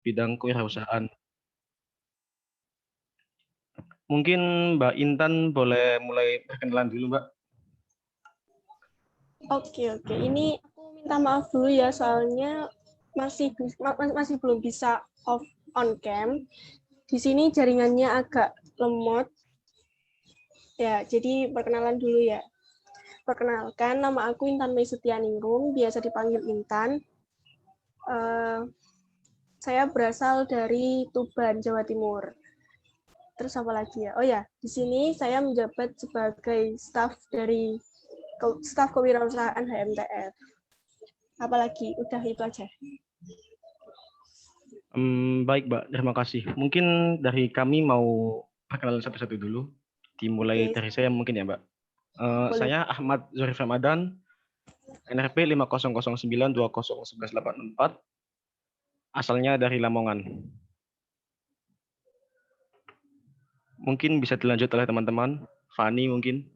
bidang kewirausahaan. Mungkin Mbak Intan boleh mulai perkenalan dulu, Mbak. Oke. Ini aku minta maaf dulu ya, soalnya masih belum bisa on cam. Di sini jaringannya agak lemot. Ya, jadi perkenalan dulu ya. Perkenalkan, nama aku Intan Mei Setianingrum, biasa dipanggil Intan. Saya berasal dari Tuban, Jawa Timur. Terus apa lagi ya? Oh ya, di sini saya menjabat sebagai staf kewirausahaan HMTF. Apalagi, udah itu aja. Baik, Mbak. Terima kasih. Mungkin dari kami mau perkenalan satu-satu dulu. Dimulai dari saya mungkin ya, Mbak. Saya Ahmad Zorif Ramadan, NRP 5009201184, asalnya dari Lamongan. Mungkin bisa dilanjut oleh teman-teman. Fani mungkin.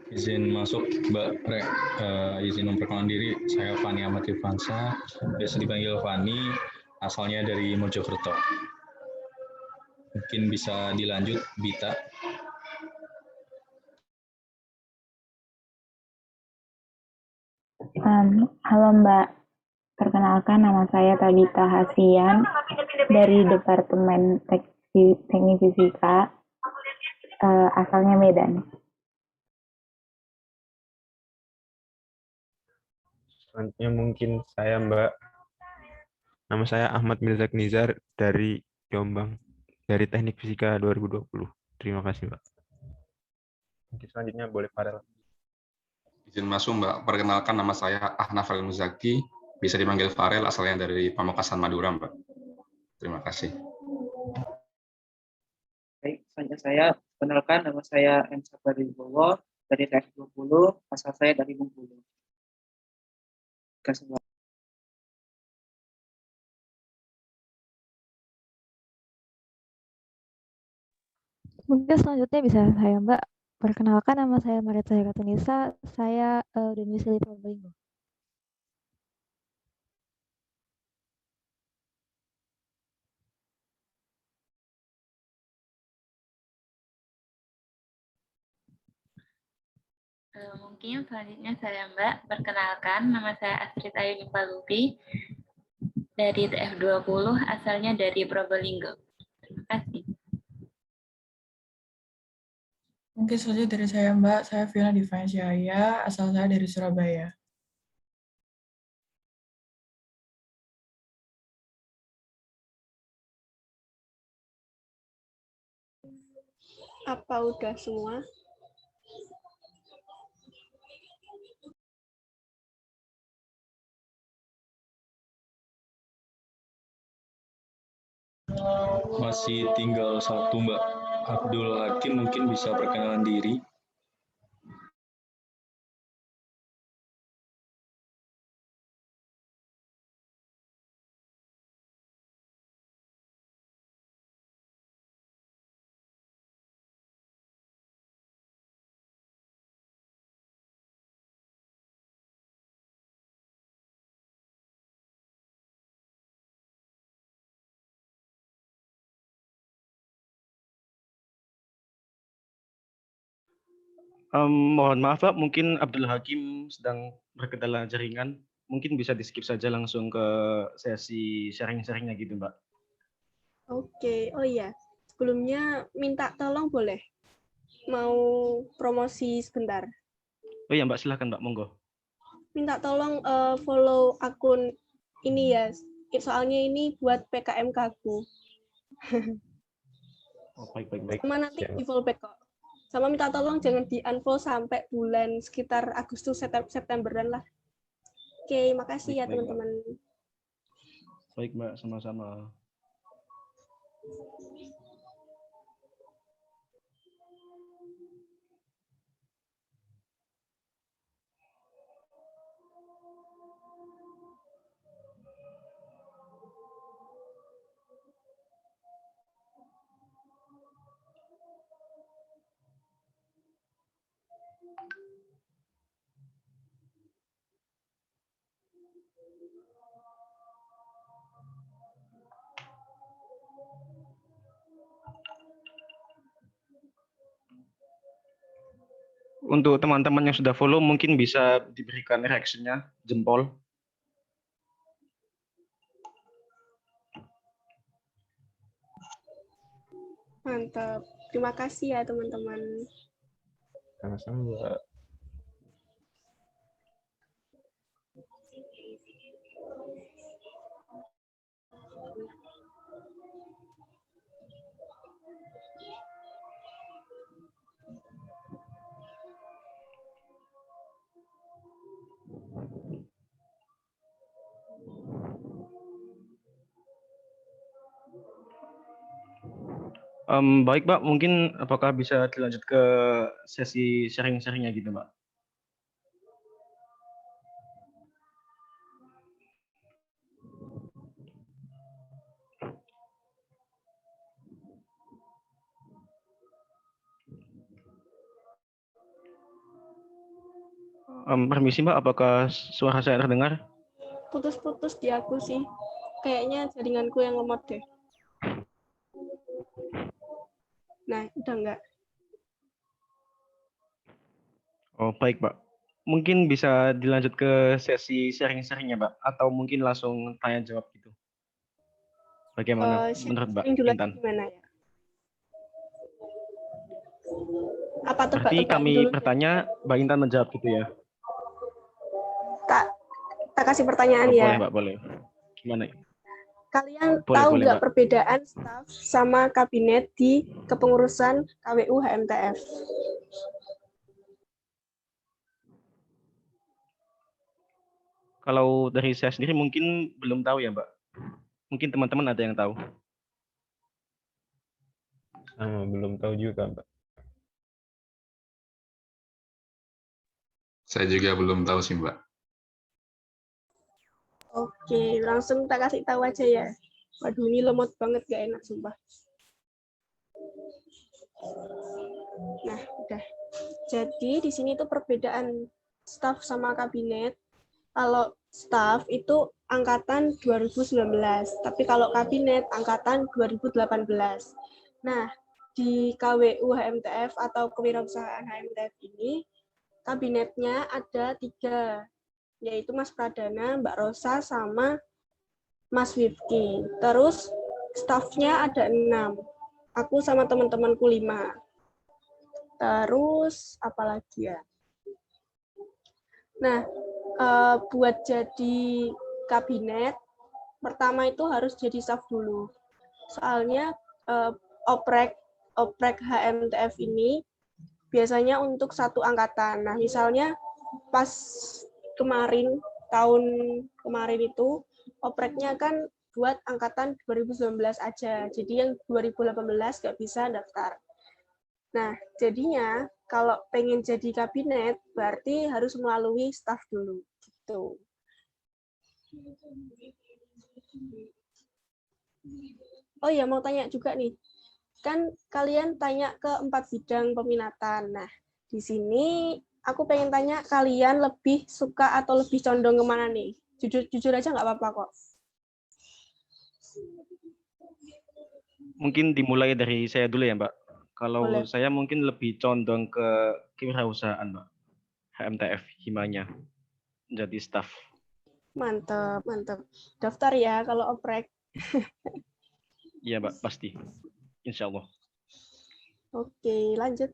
Izin masuk, Mbak. Izin memperkenalkan diri, saya Fani Ahmad Irfansa, biasa dipanggil Fani, asalnya dari Mojokerto. Mungkin bisa dilanjut, Bita. Halo Mbak, perkenalkan nama saya Tabita Hasian dari Departemen Teknik Fisika, asalnya Medan. Selanjutnya mungkin saya Mbak. Nama saya Ahmad Mirzak Nizar dari Jombang, dari Teknik Fisika 2020. Terima kasih Mbak. Mungkin selanjutnya boleh Farel. Izin masuk Mbak, perkenalkan nama saya Ahnaf Al Muzaki, bisa dipanggil Farel, asalnya dari Pamekasan Madura Mbak. Terima kasih. Baik, selanjutnya saya perkenalkan nama saya M. Sabari Bowo dari TF20, asal saya dari Bengkulu. Terima kasih. Mungkin selanjutnya bisa saya Mbak. Perkenalkan nama saya Marita Hekatunisa, saya domisili Probolinggo. Mungkin selanjutnya saya Mbak, perkenalkan nama saya Astrid Ayu Nipalupi dari TF20, asalnya dari Probolinggo. Terima kasih. Mungkin selanjutnya dari saya Mbak, saya Fiona Divansyaya, asal saya dari Surabaya. Apa udah semua? Masih tinggal satu Mbak. Abdul Hakim mungkin bisa perkenalan diri. Mohon maaf Pak, mungkin Abdul Hakim sedang berkendala jaringan. Mungkin bisa di-skip saja langsung ke sesi sharing-sharingnya gitu Mbak. Oke, oh iya. Sebelumnya minta tolong boleh? Mau promosi sebentar. Oh iya Mbak, silahkan Mbak, monggo. Minta tolong follow akun ini ya. Soalnya ini buat PKMK aku. Oh, baik. Sama nanti di follow back kok. Sama minta tolong jangan di-unfollow sampai bulan sekitar Agustus Septemberan lah. Oke, makasih ya teman-teman. Baik Mbak, sama-sama. Untuk teman-teman yang sudah follow mungkin bisa diberikan reaksinya jempol. Mantap. Terima kasih ya teman-teman. Sama-sama, Mbak. Baik, Mbak. Mungkin apakah bisa dilanjut ke sesi sharing-sharingnya gitu, Mbak? Permisi, Mbak. Apakah suara saya terdengar? Putus-putus di aku sih. Kayaknya jaringanku yang lemot deh. Nah, udah enggak. Oh, baik, Mbak. Mungkin bisa dilanjut ke sesi sharing-sharingnya, Mbak? Atau mungkin langsung tanya-jawab gitu? Bagaimana menurut Mbak Sharing dulu aja Intan? gimana ya? Apa Berarti tebak-tebakan kami dulu? bertanya, Mbak Intan menjawab gitu ya? Tak kasih pertanyaan Oh, ya. boleh, Mbak, boleh. Gimana ya? Kalian Boleh, tahu boleh, nggak Mbak. perbedaan staf sama kabinet di kepengurusan KWU HMTF? Kalau dari saya sendiri mungkin belum tahu ya, Mbak. Mungkin teman-teman ada yang tahu. Sama, belum tahu juga, Mbak. Saya juga belum tahu sih, Mbak. Oke, langsung tak kasih tahu aja ya. Waduh, ini lemot banget, gak enak sumpah. Nah, udah. Jadi di sini tuh perbedaan staf sama kabinet. Kalau staf itu angkatan 2019, tapi kalau kabinet angkatan 2018. Nah, di KWU HMTF atau Kewirausahaan HMTF ini, kabinetnya ada 3, yaitu Mas Pradana, Mbak Rosa, sama Mas Wifki. Terus stafnya ada 6. Aku sama teman-temanku 5. Terus apalagi ya? Nah, buat jadi kabinet, pertama itu harus jadi staf dulu. Soalnya oprek HMTF ini biasanya untuk satu angkatan. Nah, misalnya pas tahun kemarin itu, opreknya kan buat angkatan 2019 aja. Jadi yang 2018 nggak bisa daftar. Nah, jadinya kalau pengen jadi kabinet, berarti harus melalui staf dulu. Gitu. Oh ya, mau tanya juga nih. Kan kalian tanya ke 4 bidang peminatan. Nah, di sini aku pengen tanya kalian lebih suka atau lebih condong kemana nih? Jujur aja nggak apa-apa kok. Mungkin dimulai dari saya dulu ya, Mbak. Kalau Boleh. saya mungkin lebih condong ke kewirausahaan, Mbak. HMTF himanya menjadi staf. Mantap, mantap. Daftar ya kalau oprek. Iya, Mbak, pasti. Insya Allah. Oke, lanjut.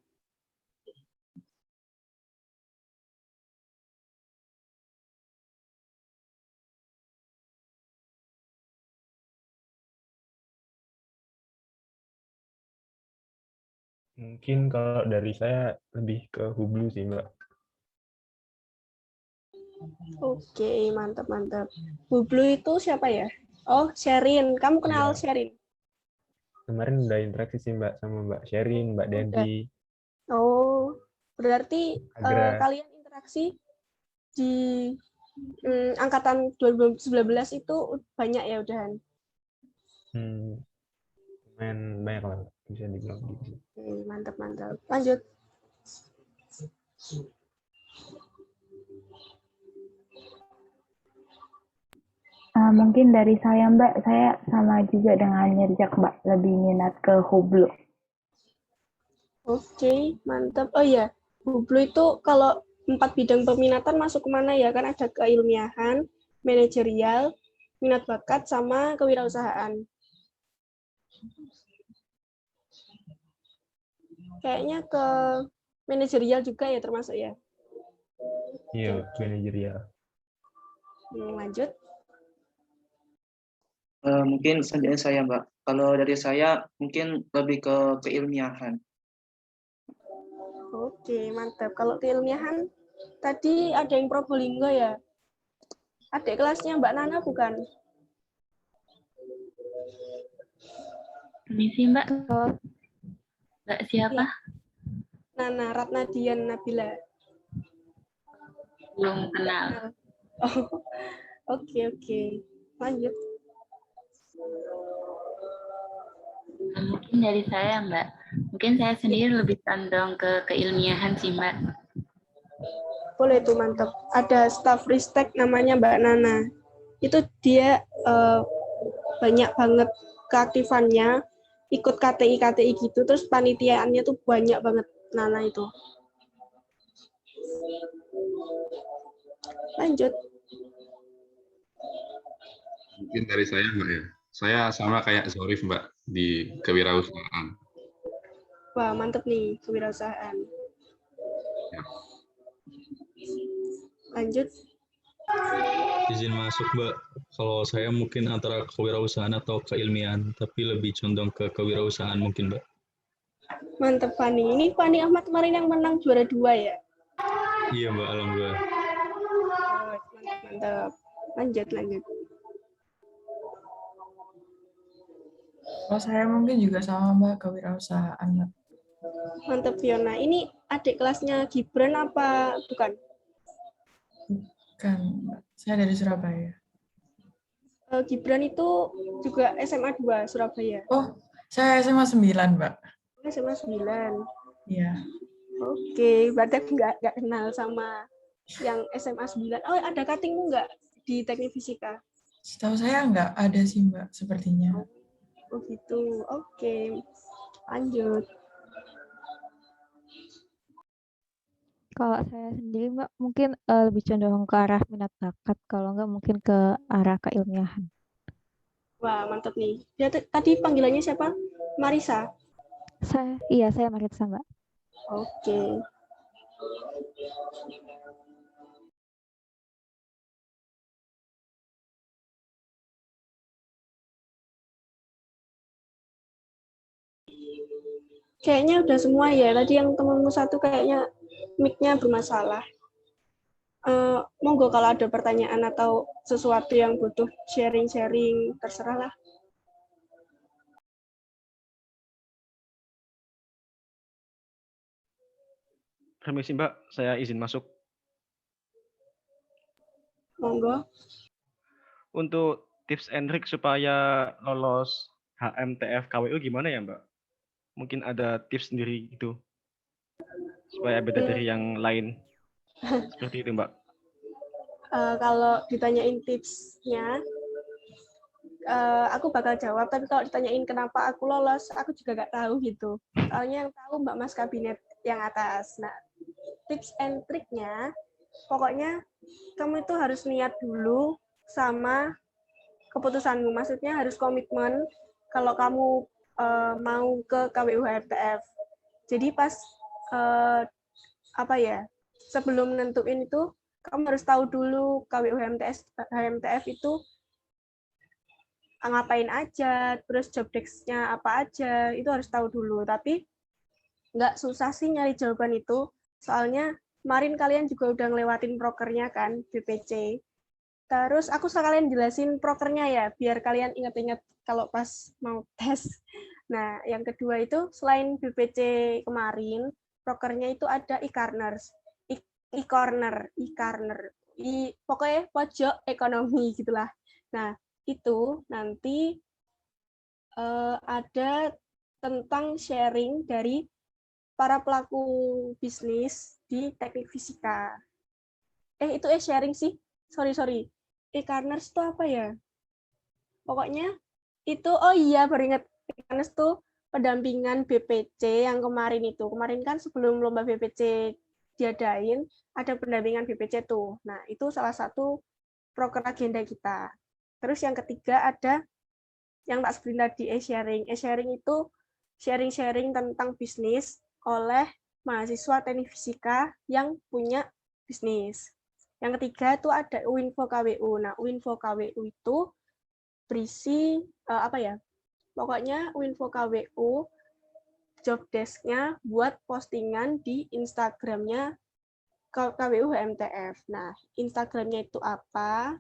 Mungkin kalau dari saya lebih ke Hublu sih, Mbak. Oke, mantap, mantap. Hublu itu siapa ya? Oh, Sherin. Kamu kenal Iya. Sherin? Kemarin udah interaksi sih, Mbak, sama Mbak Sherin, Mbak Dendi. Oh, berarti kalian interaksi di angkatan 2019 itu banyak ya udahan? Lumayan banyak lah, bisa dibilang gitu. Mantap, mantap. Lanjut. Mungkin dari saya, Mbak, saya sama juga dengan Nirjak, Mbak, lebih minat ke Hublu. Oke, mantap. Oh iya, Hublu itu kalau 4 bidang peminatan masuk kemana ya? Kan ada keilmiahan, manajerial, minat bakat, sama kewirausahaan. Kayaknya ke manajerial juga ya termasuk ya. Iya, manajerial. Lanjut. Mungkin selanjutnya saya, Mbak. Kalau dari saya mungkin lebih ke keilmiahan. Oke, mantap. Kalau keilmiahan, tadi ada yang Probolinggo ya? Adik kelasnya Mbak Nana bukan? Permisi Mbak. Mbak siapa? Nana, Ratnadian Nabila. Belum kenal. Oh, oke. Lanjut. Mungkin dari saya Mbak. Mungkin saya sendiri lebih condong ke keilmiahan sih Mbak. Boleh tuh, mantap. Ada staff ristek namanya Mbak Nana. Itu dia banyak banget keaktifannya, ikut KTI gitu, terus panitiaannya tuh banyak banget Nana itu. Lanjut. Mungkin dari saya Mbak ya. Saya sama kayak Zorif Mbak di kewirausahaan. Wah, mantep nih kewirausahaan. Ya. Lanjut. Izin masuk, Mbak. Kalau saya mungkin antara kewirausahaan atau keilmiahan, tapi lebih condong ke kewirausahaan mungkin, Mbak. Mantep, Fani. Ini Fani Ahmad kemarin yang menang juara 2 ya? Iya, Mbak. Alhamdulillah. Mantap. Lanjut. Kalau saya mungkin juga sama Mbak, kewirausahaan, Mbak. Mantap, Fiona. Ini adik kelasnya Gibran apa bukan? Bukan, Mbak. Saya dari Surabaya. Gibran itu juga SMA 2 Surabaya. Oh, saya SMA 9, Mbak. SMA 9. Iya. Oke, berarti aku nggak kenal sama yang SMA 9. Oh, ada cuttingmu nggak di teknik fisika? Setahu saya nggak ada sih, Mbak, sepertinya. Oh gitu, oke. Lanjut. Kalau saya sendiri Mbak mungkin lebih condong ke arah minat bakat, kalau enggak mungkin ke arah keilmiahan. Wah, mantap nih. Dia tadi panggilannya siapa? Marisa? Saya Marisa Mbak. Oke. Kayaknya udah semua ya. Tadi yang temanmu satu kayaknya mic-nya bermasalah. Monggo kalau ada pertanyaan atau sesuatu yang butuh sharing-sharing, terserahlah. Permisi Mbak, saya izin masuk. Monggo. Untuk tips and trick supaya lolos HMTF KWU gimana ya Mbak? Mungkin ada tips sendiri gitu supaya beda dari yang lain. Seperti itu Mbak. Kalau ditanyain tipsnya, aku bakal jawab, tapi kalau ditanyain kenapa aku lolos, aku juga nggak tahu gitu. Soalnya yang tahu Mbak Mas Kabinet yang atas. Nah, tips and triknya, pokoknya kamu itu harus niat dulu sama keputusanmu. Maksudnya harus komitmen kalau kamu mau ke KWU HMTF. Jadi pas sebelum nentuin itu, kamu harus tahu dulu KWU HMTF itu ngapain aja, terus job desk-nya apa aja, itu harus tahu dulu. Tapi nggak susah sih nyari jawaban itu, soalnya kemarin kalian juga udah ngelewatin prokernya kan, BPC. Terus aku sekalian jelasin prokernya ya, biar kalian ingat-ingat kalau pas mau tes. Nah, yang kedua itu selain BPC kemarin, prokernya itu ada e-corners. Pokoknya pojok ekonomi gitulah. Nah, itu nanti ada tentang sharing dari para pelaku bisnis di teknik fisika. Itu sharing sih. Sorry. E-corners itu apa ya? Pokoknya itu, oh iya baru ingat, e-corners itu pendampingan BPC yang kemarin itu. Kemarin kan sebelum lomba BPC diadain, ada pendampingan BPC tuh. Nah, itu salah satu proker agenda kita. Terus yang ketiga ada yang tak sebutin tadi, e-sharing. E-sharing itu sharing-sharing tentang bisnis oleh mahasiswa teknik fisika yang punya bisnis. Yang ketiga itu ada UINFO KWU. Nah, UINFO KWU itu berisi pokoknya UINFO KWU job desk-nya buat postingan di Instagram-nya KWU HMTF. Nah, Instagram-nya itu apa?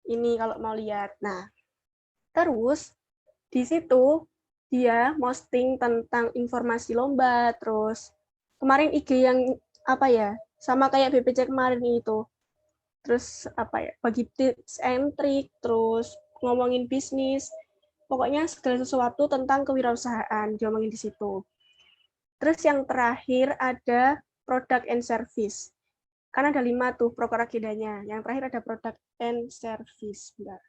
Ini kalau mau lihat. Nah, terus di situ dia posting tentang informasi lomba, terus kemarin IG yang sama kayak BPC kemarin itu. Terus bagi tips and trick, terus ngomongin bisnis, pokoknya segala sesuatu tentang kewirausahaan diomongin di situ. Terus yang terakhir ada product and service. Kan ada 5 tuh proker agendanya. Yang terakhir ada product and service. Bentar.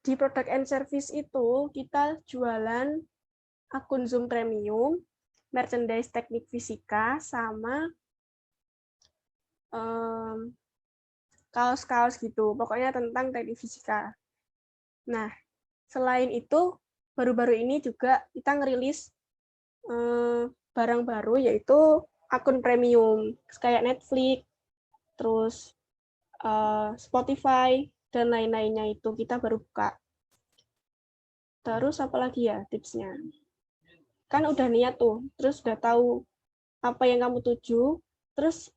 Di product and service itu kita jualan akun Zoom Premium, merchandise teknik fisika, sama kaos-kaos gitu. Pokoknya tentang teknik fisika. Nah, selain itu, baru-baru ini juga kita ngerilis barang baru, yaitu akun premium, kayak Netflix, terus Spotify, dan lain-lainnya itu kita baru buka. Terus apa lagi ya tipsnya? Kan udah niat tuh, terus udah tahu apa yang kamu tuju, terus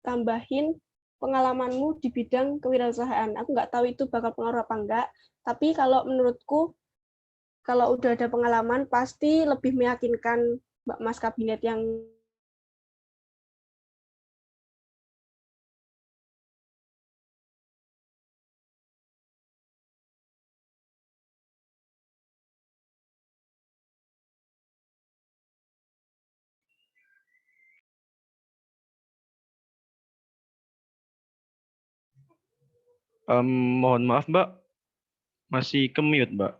tambahin pengalamanmu di bidang kewirausahaan. Aku nggak tahu itu bakal pengaruh apa enggak, tapi kalau menurutku, kalau udah ada pengalaman, pasti lebih meyakinkan Mbak Mas Kabinet yang Mohon maaf, Mbak. Masih ke-mute, Mbak.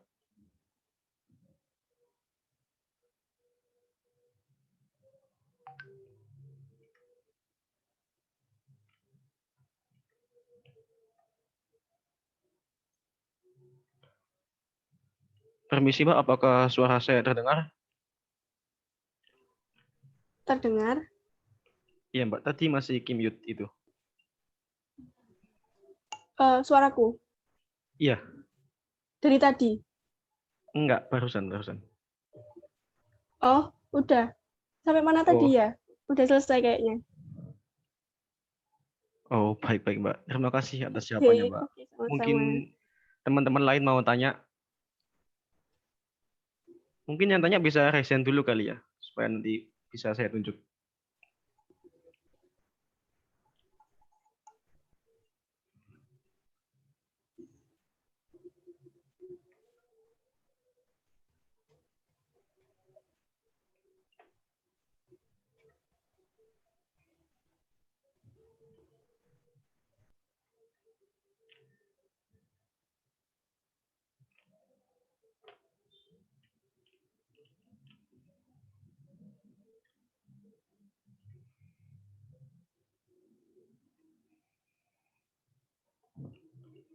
Permisi, Mbak. Apakah suara saya terdengar? terdengar. Iya, Mbak. Tadi masih ke-mute itu. Suaraku? Iya. Dari tadi? Enggak, barusan. Oh, udah. Sampai mana tadi ya? Udah selesai kayaknya. Oh, baik, Mbak. Terima kasih atas jawabannya, Mbak. Sama-sama. Mungkin teman-teman lain mau tanya. Mungkin yang tanya bisa resen dulu kali ya, supaya nanti bisa saya tunjuk.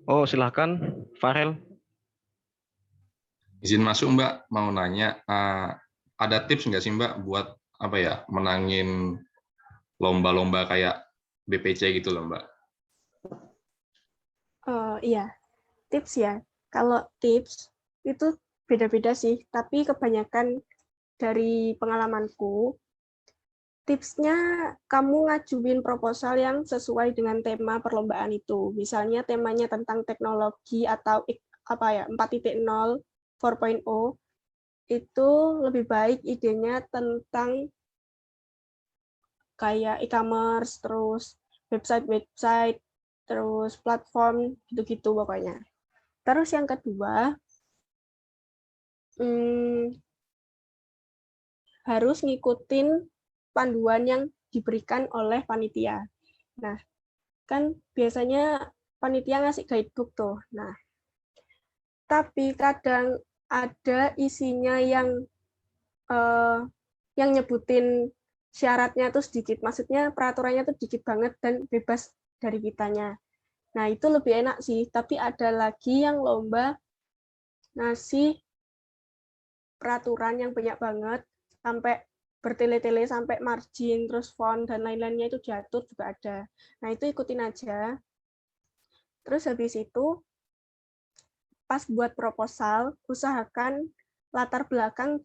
Oh, silahkan, Farel. Izin masuk, Mbak. Mau nanya, ada tips nggak sih, Mbak, buat menangin lomba-lomba kayak BPC gitu loh, Mbak? Iya, tips ya. Kalau tips itu beda-beda sih, tapi kebanyakan dari pengalamanku, tipsnya kamu ngajuin proposal yang sesuai dengan tema perlombaan itu. Misalnya temanya tentang teknologi atau 4.0, 4.0, itu lebih baik idenya tentang kayak e-commerce, terus website, terus platform, gitu-gitu pokoknya. Terus yang kedua, harus ngikutin panduan yang diberikan oleh panitia. Nah, kan biasanya panitia ngasih guidebook tuh. Nah, tapi kadang ada isinya yang yang nyebutin syaratnya tuh sedikit, maksudnya peraturannya tuh dikit banget dan bebas dari kitanya. Nah, itu lebih enak sih, tapi ada lagi yang lomba ngasih peraturan yang banyak banget, sampai bertele-tele, sampai margin, terus font, dan lain-lainnya itu diatur juga ada. Nah, itu ikutin aja. Terus habis itu, pas buat proposal, usahakan latar belakang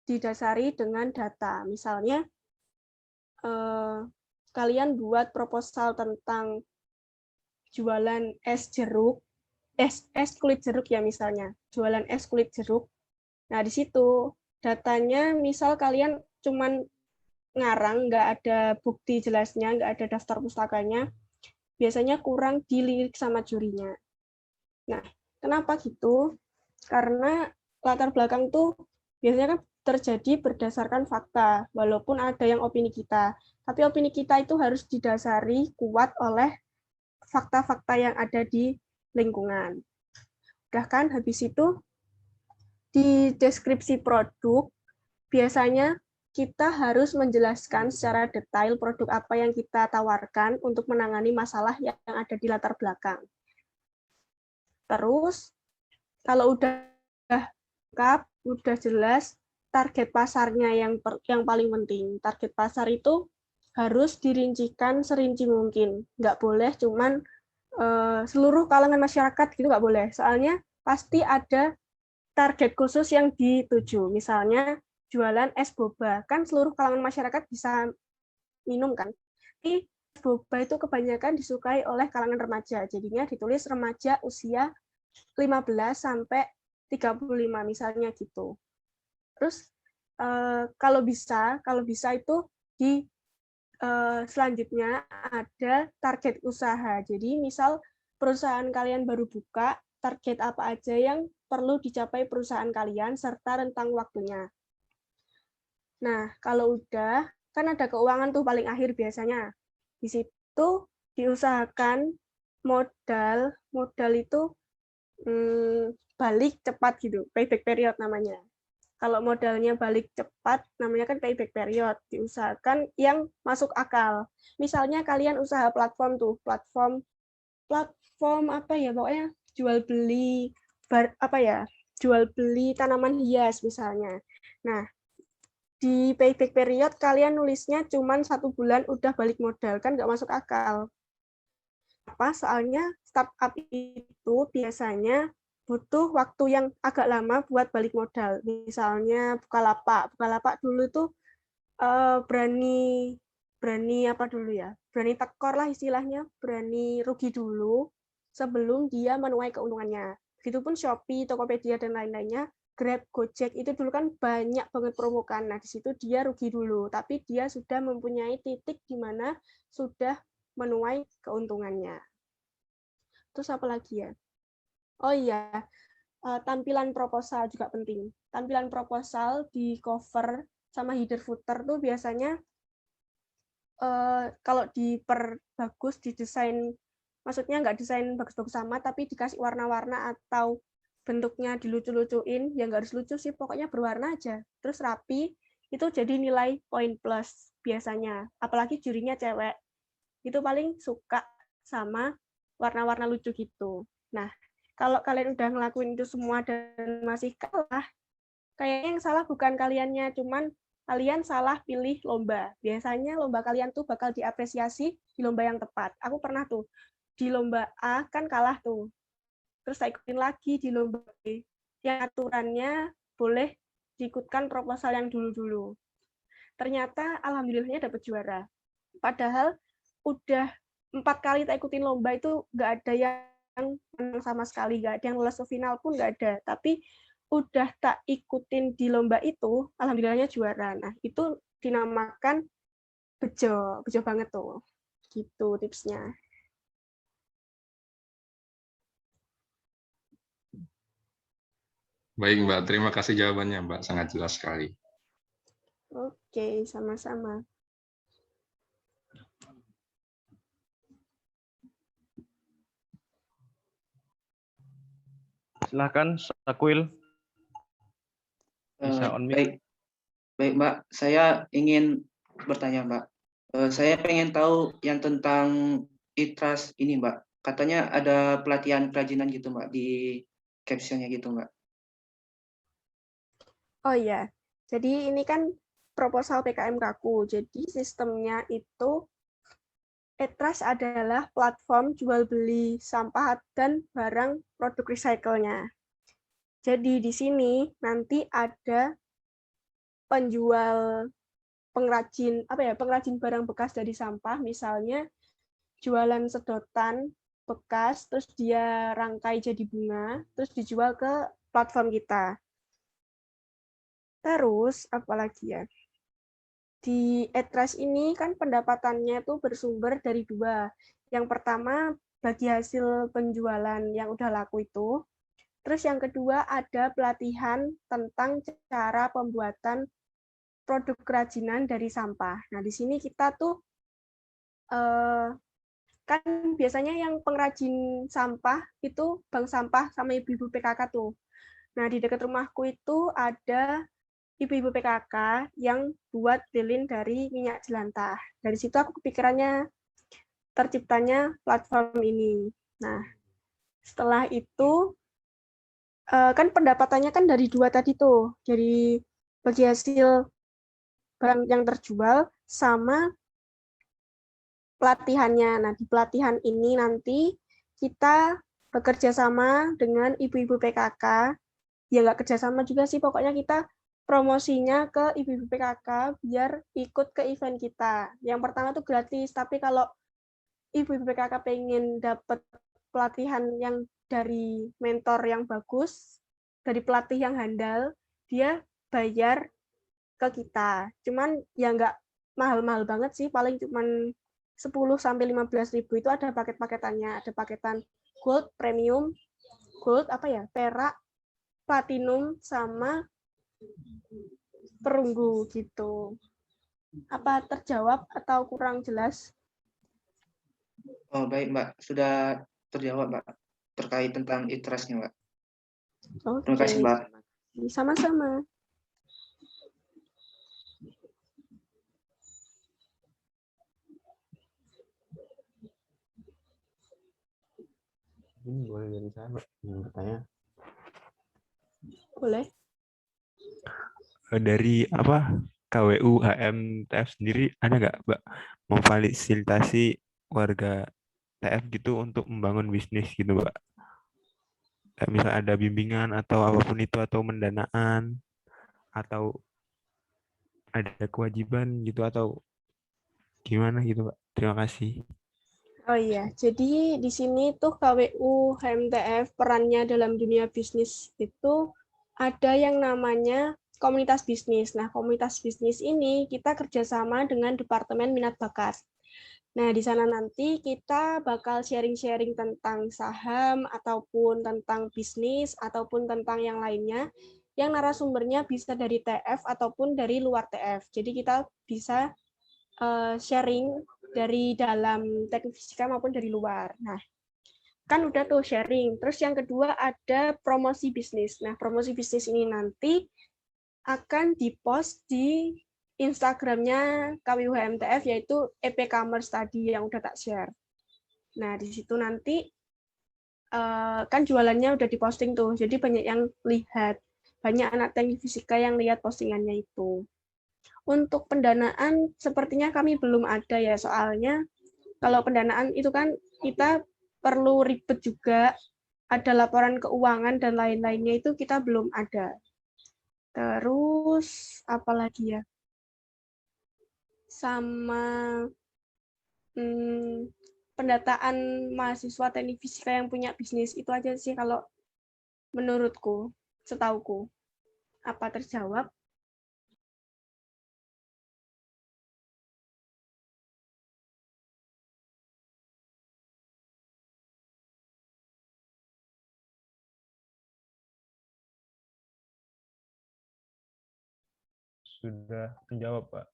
didasari dengan data. Misalnya, kalian buat proposal tentang jualan es jeruk, es kulit jeruk ya misalnya, jualan es kulit jeruk. Nah, di situ datanya misal kalian cuman ngarang, nggak ada bukti jelasnya, nggak ada daftar pustakanya, biasanya kurang dilirik sama jurinya. Nah, kenapa gitu? Karena latar belakang tuh biasanya kan terjadi berdasarkan fakta, walaupun ada yang opini kita. Tapi opini kita itu harus didasari kuat oleh fakta-fakta yang ada di lingkungan. Udah kan, habis itu di deskripsi produk, biasanya kita harus menjelaskan secara detail produk apa yang kita tawarkan untuk menangani masalah yang ada di latar belakang. Terus, kalau udah lengkap, udah jelas, target pasarnya yang paling penting. Target pasar itu harus dirincikan serinci mungkin. Nggak boleh cuman seluruh kalangan masyarakat gitu, nggak boleh. Soalnya pasti ada target khusus yang dituju. Misalnya jualan es boba, kan seluruh kalangan masyarakat bisa minum kan. Tapi es boba itu kebanyakan disukai oleh kalangan remaja. Jadinya ditulis remaja usia 15 sampai 35 misalnya gitu. Terus kalau bisa itu di selanjutnya ada target usaha. Jadi misal perusahaan kalian baru buka, target apa aja yang perlu dicapai perusahaan kalian serta rentang waktunya. Nah, kalau udah, kan ada keuangan tuh paling akhir biasanya. Di situ diusahakan modal itu balik cepat gitu, payback period namanya. Kalau modalnya balik cepat, namanya kan payback period. Diusahakan yang masuk akal. Misalnya kalian usaha platform tuh, platform apa ya, pokoknya jual beli jual beli tanaman hias misalnya. Nah, di payback period kalian nulisnya cuma 1 bulan udah balik modal, kan nggak masuk akal. Apa? Soalnya startup itu biasanya butuh waktu yang agak lama buat balik modal. Misalnya Bukalapak dulu tuh berani apa dulu ya? Berani tekor lah istilahnya, berani rugi dulu sebelum dia menuai keuntungannya. Begitupun Shopee, Tokopedia dan lain-lainnya, Grab, Gojek itu dulu kan banyak banget promo kan. Nah, di situ dia rugi dulu, tapi dia sudah mempunyai titik di mana sudah menuai keuntungannya. Terus apa lagi ya? Oh iya, tampilan proposal juga penting. Tampilan proposal di cover sama header footer tuh biasanya kalau diperbagus, didesain, maksudnya nggak desain bagus-bagus sama, tapi dikasih warna-warna atau bentuknya dilucu-lucuin, ya nggak harus lucu sih, pokoknya berwarna aja. Terus rapi, itu jadi nilai poin plus biasanya. Apalagi jurinya cewek. Itu paling suka sama warna-warna lucu gitu. Nah, kalau kalian udah ngelakuin itu semua dan masih kalah, kayaknya yang salah bukan kaliannya, cuman kalian salah pilih lomba. Biasanya lomba kalian tuh bakal diapresiasi di lomba yang tepat. Aku pernah tuh, di lomba A kan kalah tuh. Terus saya ikutin lagi di lomba B. Yang aturannya boleh diikutkan proposal yang dulu-dulu. Ternyata alhamdulillahnya dapat juara. Padahal udah 4 kali tak ikutin lomba itu nggak ada yang menang sama sekali, nggak ada yang lolos ke final pun nggak ada. Tapi udah tak ikutin di lomba itu, alhamdulillahnya juara. Nah, itu dinamakan bejo banget tuh. Gitu tipsnya. Baik, Mbak. Terima kasih jawabannya, Mbak. Sangat jelas sekali. Oke, sama-sama. Silakan, Sakwil. Bisa on mic. Baik. Baik, Mbak. Saya ingin bertanya, Mbak. Saya pengen tahu yang tentang ITRAS ini, Mbak. Katanya ada pelatihan kerajinan gitu, Mbak, di captionnya gitu, Mbak. Oh iya, jadi ini kan proposal PKMK-ku. Jadi sistemnya itu ETRAS adalah platform jual beli sampah dan barang produk recycle-nya. Jadi di sini nanti ada penjual pengrajin barang bekas dari sampah, misalnya jualan sedotan bekas, terus dia rangkai jadi bunga, terus dijual ke platform kita. Terus apalagi ya? Di ETRAS ini kan pendapatannya itu bersumber dari dua. Yang pertama bagi hasil penjualan yang udah laku itu. Terus yang kedua ada pelatihan tentang cara pembuatan produk kerajinan dari sampah. Nah, di sini kita tuh kan biasanya yang pengrajin sampah itu bank sampah sama ibu-ibu PKK tuh. Nah, di dekat rumahku itu ada ibu-ibu PKK yang buat lilin dari minyak jelantah. Dari situ aku kepikirannya terciptanya platform ini. Nah, setelah itu kan pendapatannya kan dari dua tadi tuh, dari bagi hasil barang yang terjual sama pelatihannya. Nah, di pelatihan ini nanti kita bekerja sama dengan ibu-ibu PKK. Ya nggak kerjasama juga sih, pokoknya kita promosinya ke ibu-ibu PKK biar ikut ke event kita. Yang pertama tuh gratis, tapi kalau ibu-ibu PKK pengen dapat pelatihan yang dari mentor yang bagus, dari pelatih yang handal, dia bayar ke kita. Cuman ya nggak mahal-mahal banget sih, paling cuman 10-15 ribu itu ada paket-paketannya. Ada paketan gold, premium, gold, perak, platinum, sama perunggu gitu. Apa terjawab atau kurang jelas? Oh, baik, Mbak. Sudah terjawab, Mbak, terkait tentang ITRAS-nya, Mbak. Terima kasih, Oke, Mbak. sama-sama. Ini boleh dari saya, Mbak, yang bertanya. Boleh. Dari KWU HMTF sendiri ada nggak, Mbak, memfasilitasi warga TF gitu untuk membangun bisnis gitu, Mbak? Kayak misal ada bimbingan atau apapun itu, atau mendanaan, atau ada kewajiban gitu, atau gimana gitu, Mbak? Terima kasih. Oh iya, jadi di sini tuh KWU HMTF perannya dalam dunia bisnis itu ada yang namanya komunitas bisnis. Nah, komunitas bisnis ini kita kerjasama dengan Departemen Minat Bakat. Nah, di sana nanti kita bakal sharing-sharing tentang saham, ataupun tentang bisnis, ataupun tentang yang lainnya, yang narasumbernya bisa dari TF ataupun dari luar TF. Jadi kita bisa sharing dari dalam teknik fisika maupun dari luar. Nah, kan udah tuh sharing. Terus yang kedua ada promosi bisnis. Nah, promosi bisnis ini nanti akan dipost di Instagramnya KWU HMTF, yaitu EP Commerce tadi yang udah tak share. Nah, di situ nanti kan jualannya udah diposting tuh, jadi banyak yang lihat. Banyak anak teknik fisika yang lihat postingannya itu. Untuk pendanaan sepertinya kami belum ada ya, soalnya kalau pendanaan itu kan kita perlu ribet juga, ada laporan keuangan dan lain-lainnya itu kita belum ada. Terus apalagi ya? Sama pendataan mahasiswa teknik fisika yang punya bisnis itu aja sih kalau menurutku, setauku. Apa terjawab? Sudah menjawab, Pak.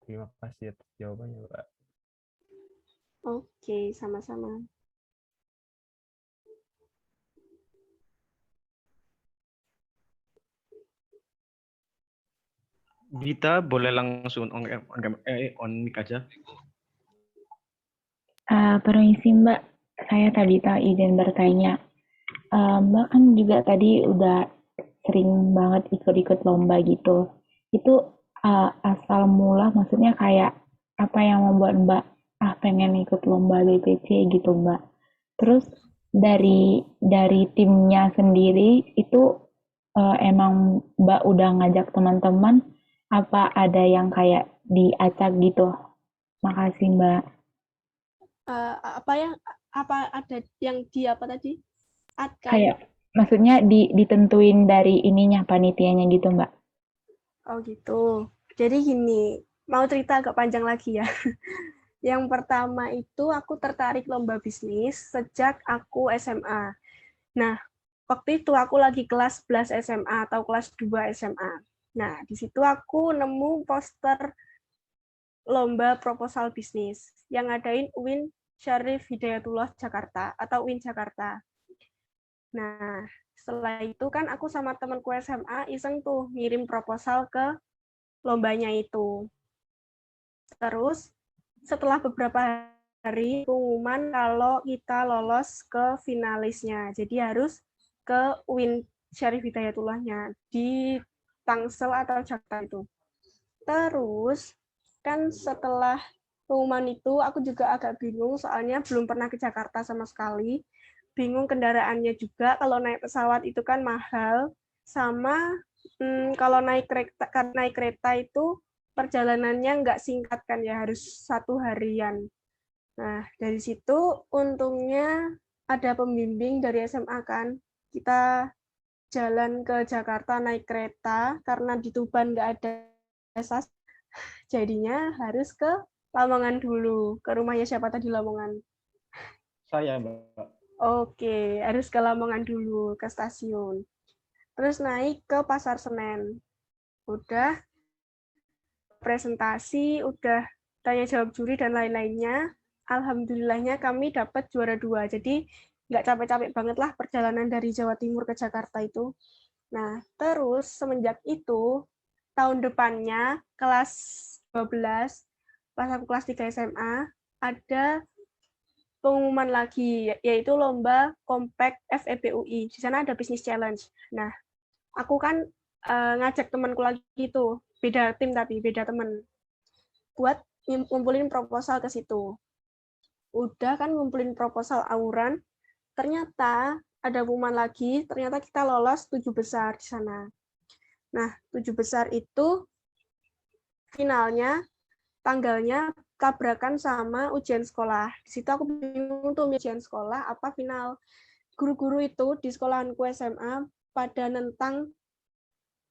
Terima kasih atas jawabannya, Pak. Oke, sama-sama. Dita boleh langsung on mic aja. Permisi Mbak, saya Tabita izin bertanya. Mbak kan juga tadi udah sering banget ikut-ikut lomba gitu. Itu asal mula maksudnya kayak apa yang membuat Mbak pengen ikut lomba BPC gitu Mbak. Terus dari timnya sendiri itu emang Mbak udah ngajak teman-teman apa ada yang kayak diacak gitu? Makasih Mbak. Apa ada yang di apa tadi? Kayak maksudnya ditentuin dari ininya panitianya gitu Mbak. Oh gitu. Jadi gini, mau cerita agak panjang lagi ya. Yang pertama itu aku tertarik lomba bisnis sejak aku SMA. Nah, waktu itu aku lagi kelas 11 SMA atau kelas 2 SMA. Nah, di situ aku nemu poster lomba proposal bisnis yang ngadain UIN Syarif Hidayatullah Jakarta atau UIN Jakarta. Nah, setelah itu kan aku sama temanku SMA iseng tuh ngirim proposal ke lombanya itu. Terus setelah beberapa hari pengumuman kalau kita lolos ke finalisnya. Jadi harus ke UIN Syarif Hidayatullahnya di Tangsel atau Jakarta itu. Terus kan setelah pengumuman itu aku juga agak bingung soalnya belum pernah ke Jakarta sama sekali. Bingung kendaraannya juga, kalau naik pesawat itu kan mahal, sama kalau naik kereta itu perjalanannya nggak singkat kan ya, harus 1 harian. Nah, dari situ untungnya ada pembimbing dari SMA kan, kita jalan ke Jakarta naik kereta, karena di Tuban nggak ada SAS, jadinya harus ke Lamongan dulu, ke rumahnya siapa tadi Lamongan? Saya, Mbak. Oke, harus ke Lamongan dulu, ke stasiun. Terus naik ke Pasar Senen. Udah presentasi, udah tanya jawab juri dan lain-lainnya. Alhamdulillahnya kami dapat juara 2. Jadi nggak capek-capek banget lah perjalanan dari Jawa Timur ke Jakarta itu. Nah, terus semenjak itu, tahun depannya, kelas 12, pas aku kelas 3 SMA, ada pengumuman lagi, yaitu lomba Compact FEB UI. Di sana ada Business Challenge. Nah, aku kan ngajak temanku lagi tuh, beda tim tapi beda teman, buat ngumpulin proposal ke situ. Udah kan ngumpulin proposal auran, ternyata ada pengumuman lagi, ternyata kita lolos 7 besar di sana. Nah, 7 besar itu finalnya, tanggalnya tabrakan sama ujian sekolah. Di situ aku bingung tuh ujian sekolah apa final. Guru-guru itu di sekolahanku SMA pada nentang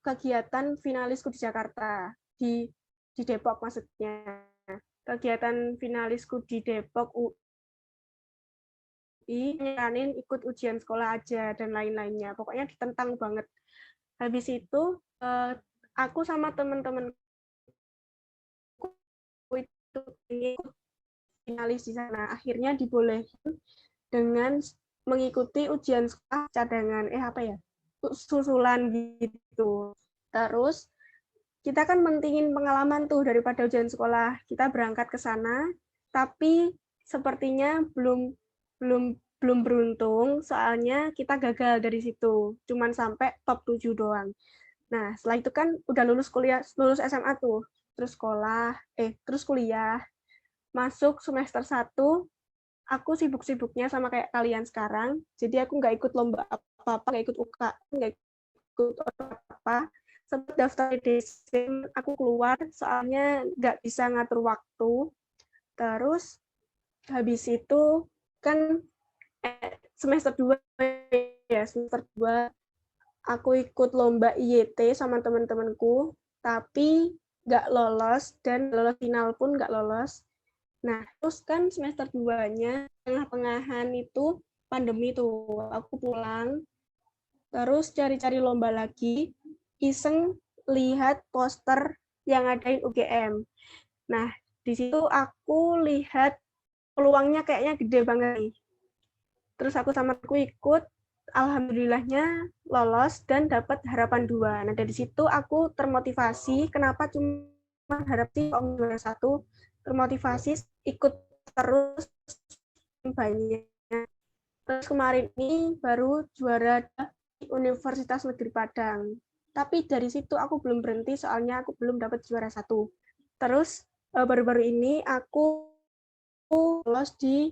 kegiatan finalisku di Jakarta, di Depok maksudnya. Kegiatan finalisku di Depok UI nyaranin ikut ujian sekolah aja dan lain-lainnya. Pokoknya ditentang banget. Habis itu aku sama teman-teman itu ikut finalis di sana. Akhirnya dibolehkan dengan mengikuti ujian sekolah cadangan, susulan gitu. Terus kita kan mentingin pengalaman tuh daripada ujian sekolah. Kita berangkat ke sana, tapi sepertinya belum beruntung, soalnya kita gagal dari situ. Cuman sampai top 7 doang. Nah, setelah itu kan udah lulus SMA tuh. Terus kuliah. Masuk semester 1, aku sibuk-sibuknya sama kayak kalian sekarang. Jadi aku nggak ikut lomba apa-apa, nggak ikut UKM, nggak ikut apa-apa. Sempat daftar DSM, aku keluar soalnya nggak bisa ngatur waktu. Terus habis itu kan semester 2 aku ikut lomba IYT sama teman-temanku, tapi nggak lolos, dan lolos final pun nggak lolos. Nah, terus kan semester 2-nya, tengah-tengahan itu pandemi tuh, aku pulang, terus cari-cari lomba lagi, iseng lihat poster yang ngadain UGM. Nah, di situ aku lihat peluangnya kayaknya gede banget nih. Terus aku sama aku ikut, alhamdulillahnya lolos dan dapat harapan 2. Nah, dari situ aku termotivasi. Kenapa cuma harapan kok juara 1? Termotivasi ikut terus banyak. Terus kemarin ini baru juara di Universitas Negeri Padang. Tapi dari situ aku belum berhenti soalnya aku belum dapat juara 1. Terus baru-baru ini aku lolos di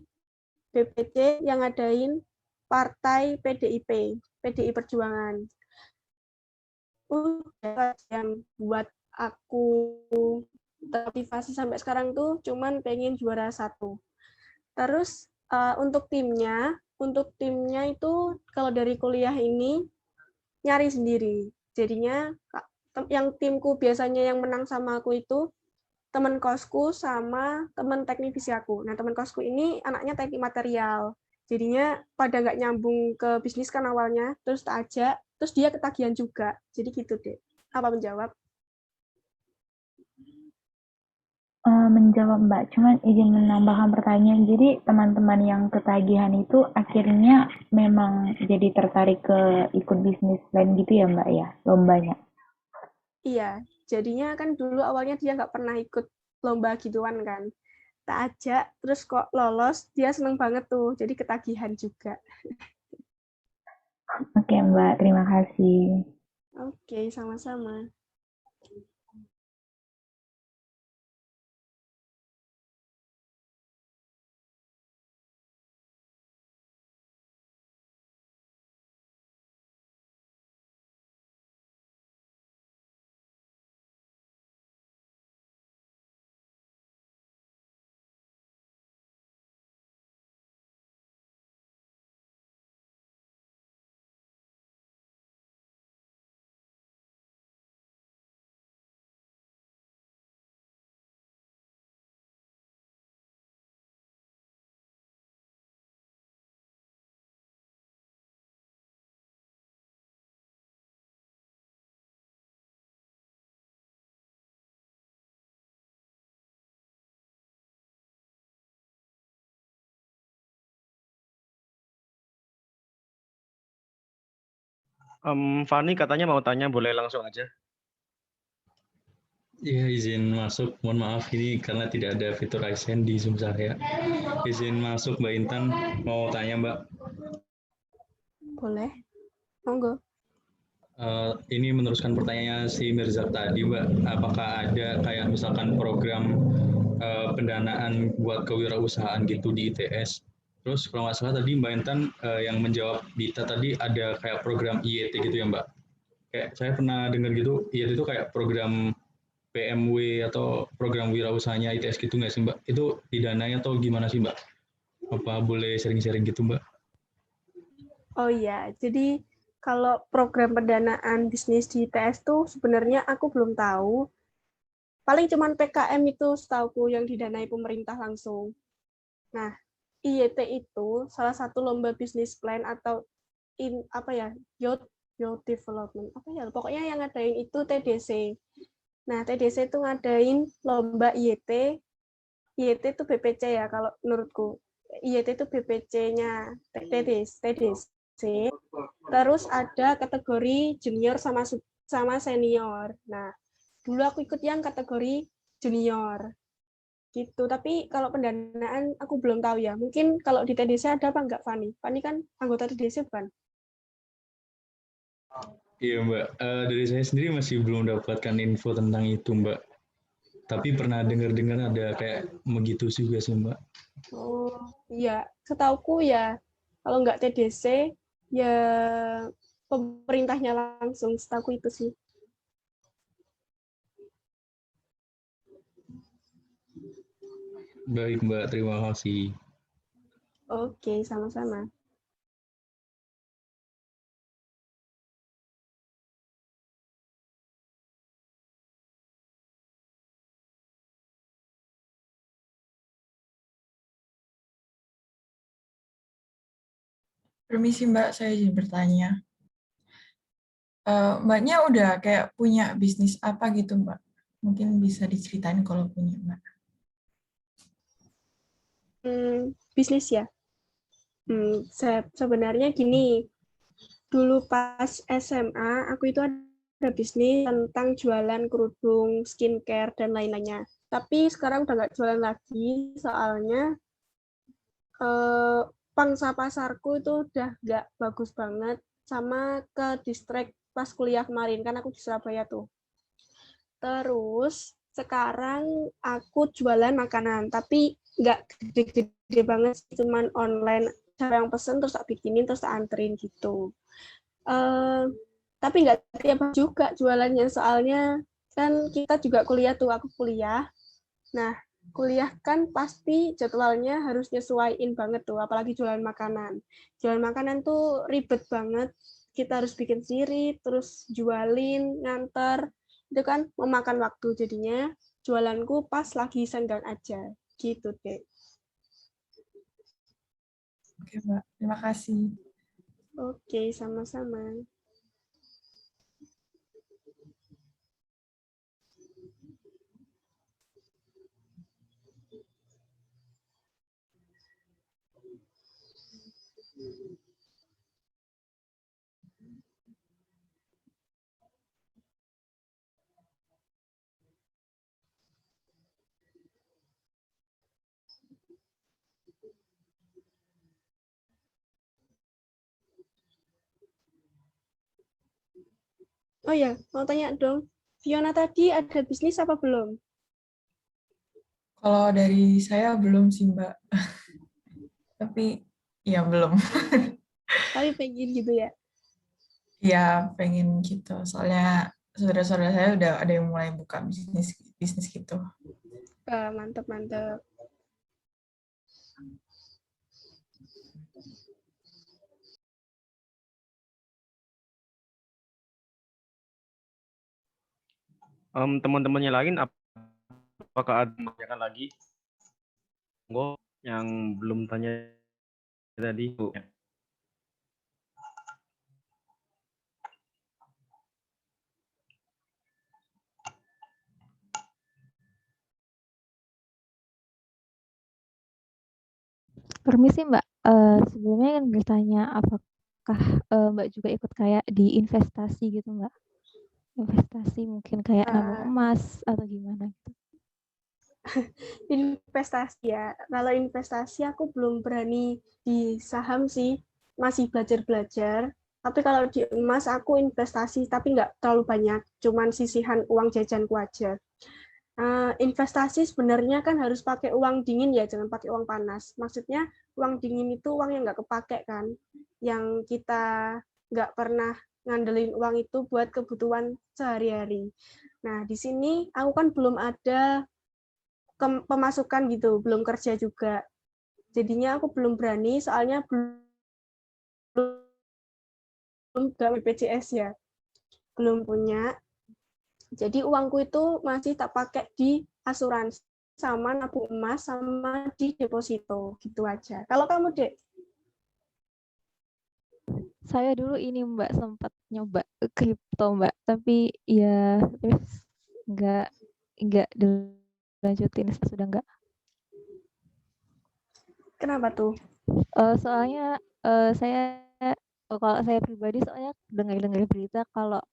BPC yang ngadain partai PDI Perjuangan. Yang buat aku termotivasi sampai sekarang tuh cuman pengen juara 1. Terus untuk timnya itu kalau dari kuliah ini nyari sendiri. Jadinya yang timku biasanya yang menang sama aku itu teman kosku sama teman teknik visi aku. Nah, teman kosku ini anaknya teknik material. Jadinya pada nggak nyambung ke bisnis kan awalnya, terus tak ajak, terus dia ketagihan juga. Jadi gitu deh. Apa menjawab? Menjawab Mbak, cuman izin menambahkan pertanyaan. Jadi teman-teman yang ketagihan itu akhirnya memang jadi tertarik ke ikut bisnis plan gitu ya Mbak ya, lombanya? Iya, jadinya kan dulu awalnya dia nggak pernah ikut lomba gituan kan. Tak ajak, terus kok lolos, dia seneng banget tuh, jadi ketagihan juga. Oke Mbak, terima kasih. Oke, sama-sama. Fani katanya mau tanya, boleh langsung aja. Iya, izin masuk. Mohon maaf ini karena tidak ada fitur raise hand di Zoom saya. Izin masuk Mbak Intan, mau tanya Mbak. Boleh. Monggo. Ini meneruskan pertanyaannya si Mirzak tadi Mbak. Apakah ada kayak misalkan program pendanaan buat kewirausahaan gitu di ITS? Terus kalau nggak salah tadi Mbak Intan yang menjawab Dita tadi ada kayak program IET gitu ya Mbak? Kayak saya pernah dengar gitu, IET itu kayak program PMW atau program wirausahanya ITS gitu nggak sih Mbak? Itu didanai atau gimana sih Mbak? Apa boleh sharing-sharing gitu Mbak? Oh iya, jadi kalau program pendanaan bisnis di ITS tuh sebenarnya aku belum tahu. Paling cuman PKM itu setauku yang didanai pemerintah langsung. Nah, IET itu salah satu lomba bisnis plan atau youth development. Pokoknya yang ngadain itu TDC. Nah, TDC itu ngadain lomba IET. IET itu BPC ya kalau menurutku. IET itu BPC-nya TDC. Terus ada kategori junior sama senior. Nah, dulu aku ikut yang kategori junior. Gitu. Tapi kalau pendanaan aku belum tahu ya. Mungkin kalau di TDC ada apa enggak, Fani? Fani kan anggota TDC bukan? Iya Mbak, dari saya sendiri masih belum dapatkan info tentang itu Mbak. Tapi pernah dengar-dengar ada kayak begitu juga sih Mbak. Oh, iya. Setauku ya, kalau enggak TDC, ya pemerintahnya langsung. Setauku itu sih. Baik Mbak, terima kasih. Oke, sama-sama. Permisi Mbak, saya izin bertanya. Mbaknya udah kayak punya bisnis apa gitu Mbak? Mungkin bisa diceritain kalau punya Mbak. Bisnis ya. Sebenarnya gini, dulu pas SMA, aku itu ada bisnis tentang jualan kerudung, skincare, dan lain-lainnya. Tapi sekarang udah nggak jualan lagi, soalnya pangsa pasarku itu udah nggak bagus banget, sama ke distract pas kuliah kemarin, kan aku di Surabaya tuh. Terus sekarang aku jualan makanan, tapi nggak gede-gede banget, cuman online. Cara yang pesen terus tak bikinin terus tak anterin gitu. Tapi nggak tiap hari juga jualannya, soalnya kan kita juga kuliah tuh, aku kuliah. Nah, kuliah kan pasti jadwalnya harus nyesuaiin banget tuh, apalagi jualan makanan. Jualan makanan tuh ribet banget, kita harus bikin sendiri, terus jualin, nganter, itu kan memakan waktu, jadinya jualanku pas lagi senggang aja, gitu deh. Oke, Mbak. Terima kasih. Oke, sama-sama. Oh ya, mau tanya dong, Fiona tadi ada bisnis apa belum? Kalau dari saya belum sih, Mbak. Tapi ya belum. Tapi pengen gitu ya? Ya pengen gitu. Soalnya saudara-saudara saya udah ada yang mulai buka bisnis gitu. Mantap, mantap. Teman-temannya lain apakah ada yang tanyakan lagi? Monggo yang belum tanya tadi, Bu. Permisi Mbak, sebelumnya kan bertanya apakah Mbak juga ikut kayak di investasi gitu Mbak? Investasi mungkin kayak nabung emas atau gimana gitu? Investasi ya. Kalau investasi aku belum berani di saham sih, masih belajar-belajar. Tapi kalau di emas aku investasi, tapi nggak terlalu banyak, cuman sisihan uang jajanku aja. Investasi sebenarnya kan harus pakai uang dingin ya, jangan pakai uang panas. Maksudnya uang dingin itu uang yang nggak kepake kan, yang kita nggak pernah ngandelin uang itu buat kebutuhan sehari-hari. Nah, di sini aku kan belum ada pemasukan gitu, belum kerja juga. Jadinya aku belum berani, soalnya belum BPJS ya, belum punya. Jadi uangku itu masih tak pakai di asuransi, sama nabung emas, sama di deposito, gitu aja. Kalau kamu, Dek? Saya dulu ini Mbak sempat nyoba kripto Mbak, tapi ya terus nggak dilanjutin, sudah nggak. Kenapa tuh? Soalnya saya kalau saya pribadi soalnya dengar berita kalau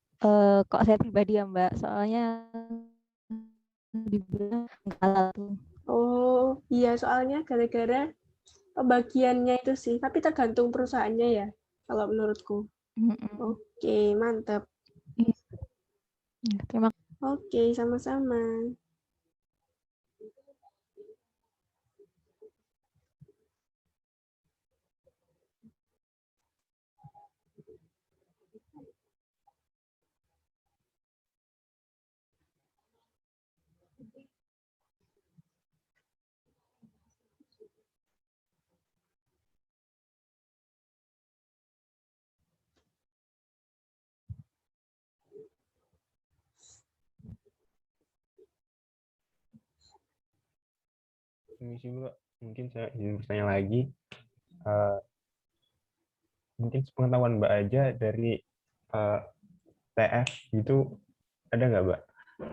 kok saya pribadi ya Mbak, soalnya dibilang nggak halal tuh. Oh, iya, soalnya gara-gara pembagiannya itu sih, tapi tergantung perusahaannya ya, kalau menurutku. Oke, mantap. Terima kasih. Oke, sama-sama. Permisi Mbak, mungkin saya izin bertanya lagi. Mungkin sepengetahuan Mbak aja dari TF itu ada nggak Mbak?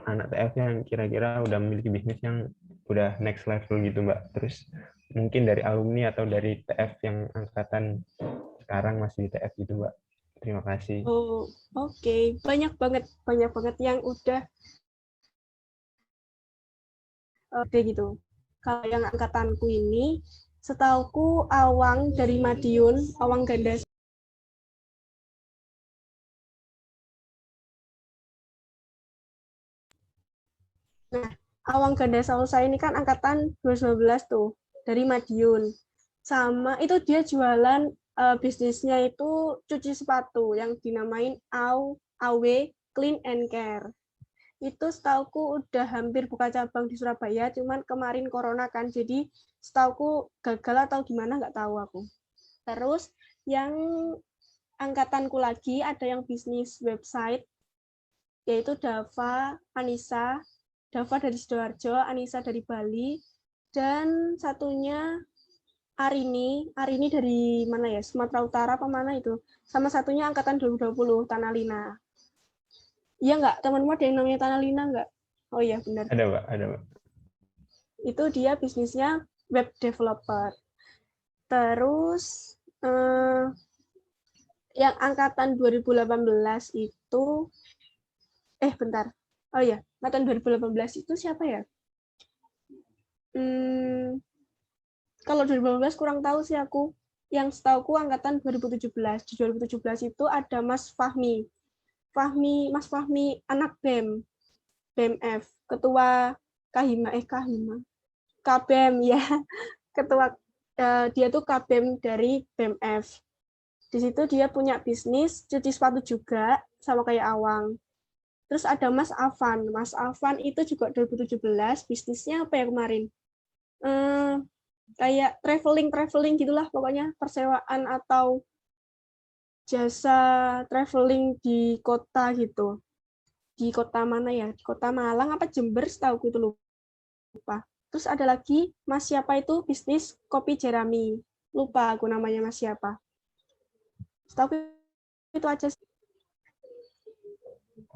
Anak TF yang kira-kira udah memiliki bisnis yang udah next level gitu Mbak. Terus mungkin dari alumni atau dari TF yang angkatan sekarang masih di TF gitu Mbak. Terima kasih. Oh, oke. Banyak banget yang udah gitu. Kalau yang angkatanku ini, setauku Awang dari Madiun, Awang Ganda. Nah, Awang Ganda Sausa ini kan angkatan 2019 tuh, dari Madiun. Sama itu dia jualan bisnisnya itu cuci sepatu yang dinamain AW Clean and Care. Itu setauku udah hampir buka cabang di Surabaya, cuman kemarin corona kan, jadi setauku gagal atau gimana nggak tahu aku. Terus yang angkatanku lagi ada yang bisnis website, yaitu Dava, Anissa. Dava dari Sidoarjo, Anissa dari Bali, dan satunya Arini dari mana ya, Sumatera Utara apa mana itu, sama satunya angkatan 2020, Tanalina. Iya nggak, temanmu ada yang namanya Tanalina nggak? Oh iya benar. Ada Mbak, ada Mbak. Itu dia bisnisnya web developer. Terus yang angkatan 2018 itu, bentar. Oh iya, angkatan 2018 itu siapa ya? Kalau 2018 kurang tahu sih aku. Yang setauku angkatan 2017. Di 2017 itu ada Mas Fahmi. Mas Fahmi anak BMF, ketua KBM ya. Ketua dia tuh KBM dari BMF. Di situ dia punya bisnis cuci sepatu juga sama kayak Awang. Terus ada Mas Afan. Mas Afan itu juga 2017, bisnisnya apa ya kemarin? Kayak traveling gitulah pokoknya, persewaan atau jasa traveling di kota gitu. Di kota mana ya? Di kota Malang apa Jember, setauku itu lupa. Terus ada lagi Mas siapa itu bisnis kopi Jerami. Lupa aku namanya Mas siapa. Setauku itu aja sih.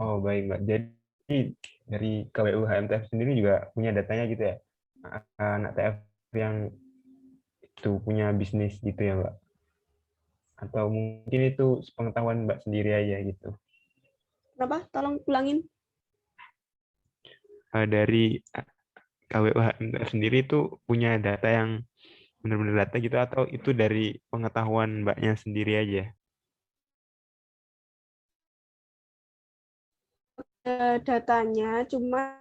Oh baik Mbak. Jadi dari KWU HMTF sendiri juga punya datanya gitu ya? Anak TF yang itu punya bisnis gitu ya Mbak? Atau mungkin itu sepengetahuan Mbak sendiri aja gitu? Kenapa? Tolong ulangin. Dari KWU HMTF sendiri itu punya data yang benar-benar data gitu atau itu dari pengetahuan Mbaknya sendiri aja? Datanya cuma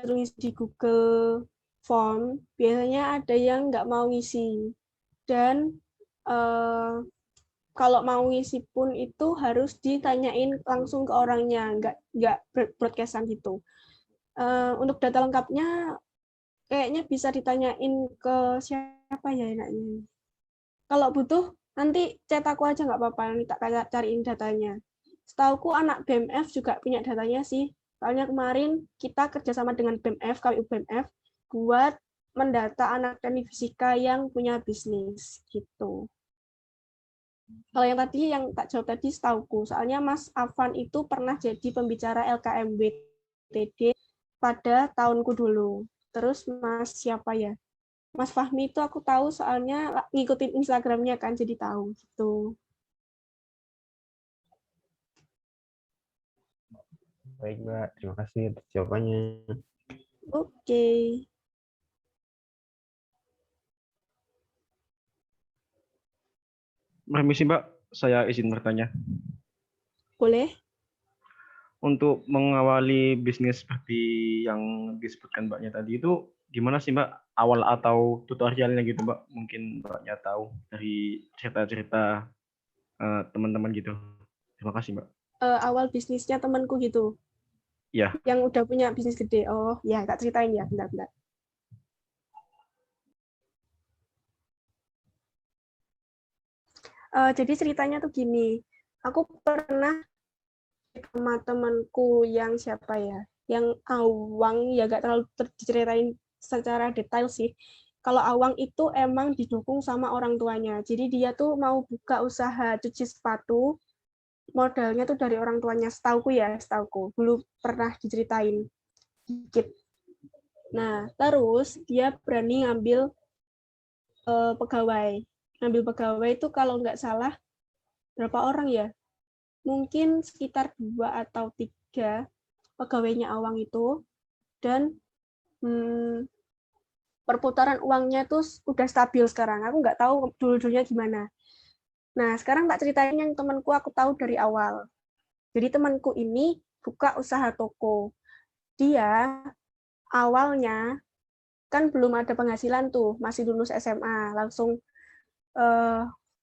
tulis di Google Form, biasanya ada yang nggak mau ngisi. Dan kalau mau ngisi pun itu harus ditanyain langsung ke orangnya, nggak broadcastan gitu. Untuk data lengkapnya kayaknya bisa ditanyain ke siapa ya enaknya. Kalau butuh nanti chat aku aja nggak apa-apa, nanti tak cariin datanya. Setauku anak BMF juga punya datanya sih. Soalnya kemarin kita kerjasama dengan BMF, KWU BMF, buat mendata anak teknik fisika yang punya bisnis gitu. Kalau yang tadi yang tak jawab tadi setauku, soalnya Mas Afan itu pernah jadi pembicara LKMWTD pada tahunku dulu. Terus Mas siapa ya? Mas Fahmi itu aku tahu soalnya ngikutin Instagramnya kan, jadi tahu gitu. Baik Mbak, terima kasih atas jawabannya. Oke. Permisi Mbak, saya izin bertanya. Boleh? Untuk mengawali bisnis seperti yang disebutkan Mbaknya tadi itu gimana sih Mbak awal atau tutorialnya gitu Mbak? Mungkin Mbaknya tahu dari cerita-cerita teman-teman gitu. Terima kasih Mbak. Awal bisnisnya temanku gitu. Ya. Yang udah punya bisnis gede. Oh ya, tak ceritain ya, bentar-bentar. Jadi ceritanya tuh gini. Aku pernah sama temanku yang siapa ya? Yang Awang, ya gak terlalu diceritain secara detail sih. Kalau Awang itu emang didukung sama orang tuanya. Jadi dia tuh mau buka usaha cuci sepatu, modalnya tuh dari orang tuanya, setauku. Dulu pernah diceritain dikit. Nah, terus dia berani ngambil pegawai. Ngambil pegawai itu kalau nggak salah berapa orang ya? Mungkin sekitar 2 atau 3 pegawainya Awang itu, dan perputaran uangnya tuh udah stabil sekarang. Aku nggak tahu dulu-dulunya gimana. Nah, sekarang tak ceritain yang temanku aku tahu dari awal. Jadi temanku ini buka usaha toko. Dia awalnya kan belum ada penghasilan tuh, masih lulus SMA, langsung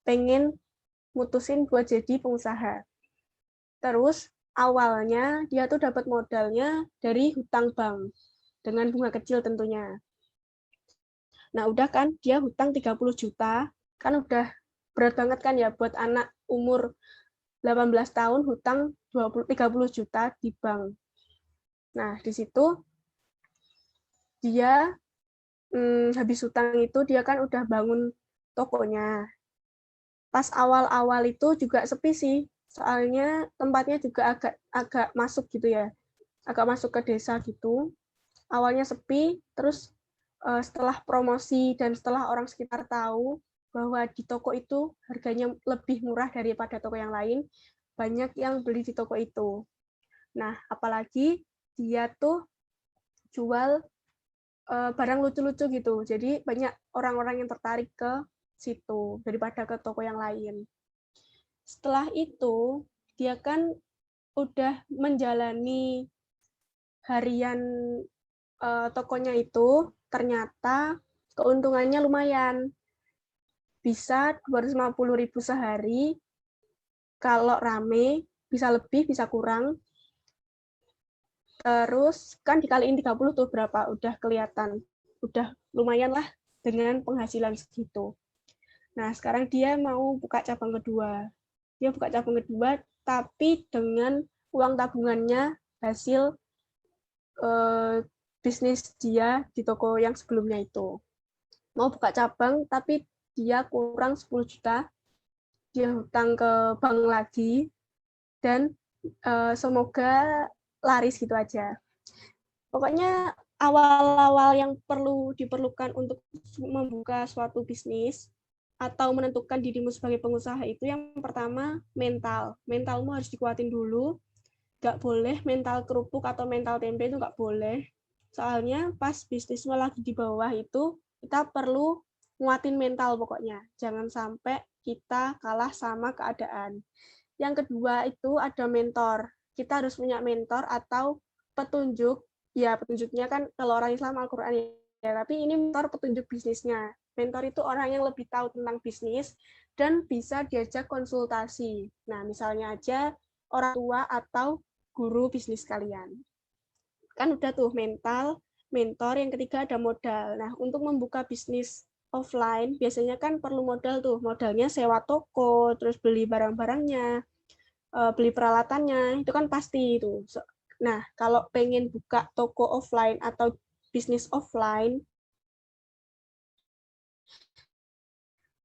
pengen mutusin buat jadi pengusaha. Terus awalnya dia tuh dapat modalnya dari hutang bank dengan bunga kecil tentunya. Nah, udah kan dia hutang 30 juta, kan udah berat banget kan ya buat anak umur 18 tahun hutang 30 juta di bank. Nah, di situ dia habis hutang itu dia kan udah bangun tokonya. Pas awal-awal itu juga sepi sih, soalnya tempatnya juga agak masuk gitu ya, agak masuk ke desa gitu. Awalnya sepi, terus setelah promosi dan setelah orang sekitar tahu bahwa di toko itu harganya lebih murah daripada toko yang lain, banyak yang beli di toko itu. Nah, apalagi dia tuh jual barang lucu-lucu gitu, jadi banyak orang-orang yang tertarik ke situ daripada ke toko yang lain. Setelah itu, dia kan udah menjalani harian tokonya itu, ternyata keuntungannya lumayan. Bisa 250.000 sehari, kalau rame, bisa lebih, bisa kurang. Terus kan dikaliin 30 tuh berapa, udah kelihatan. Udah lumayan lah dengan penghasilan segitu. Nah, sekarang dia mau buka cabang kedua. Dia buka cabang kedua, tapi dengan uang tabungannya hasil bisnis dia di toko yang sebelumnya itu. Mau buka cabang, tapi dia kurang 10 juta, dia hutang ke bank lagi, dan semoga laris gitu aja. Pokoknya awal-awal yang perlu diperlukan untuk membuka suatu bisnis atau menentukan dirimu sebagai pengusaha itu yang pertama mental. Mentalmu harus dikuatin dulu, nggak boleh mental kerupuk atau mental tempe, itu nggak boleh. Soalnya pas bisnismu lagi di bawah itu, kita perlu nguatin mental pokoknya. Jangan sampai kita kalah sama keadaan. Yang kedua itu ada mentor. Kita harus punya mentor atau petunjuk. Ya, petunjuknya kan kalau orang Islam Al-Quran ya, tapi ini mentor petunjuk bisnisnya. Mentor itu orang yang lebih tahu tentang bisnis dan bisa diajak konsultasi. Nah, misalnya aja orang tua atau guru bisnis kalian. Kan udah tuh mentor, yang ketiga ada modal. Nah, untuk membuka bisnis offline biasanya kan perlu modal tuh. Modalnya sewa toko, terus beli barang-barangnya, beli peralatannya, itu kan pasti itu. Nah, kalau pengen buka toko offline atau bisnis offline,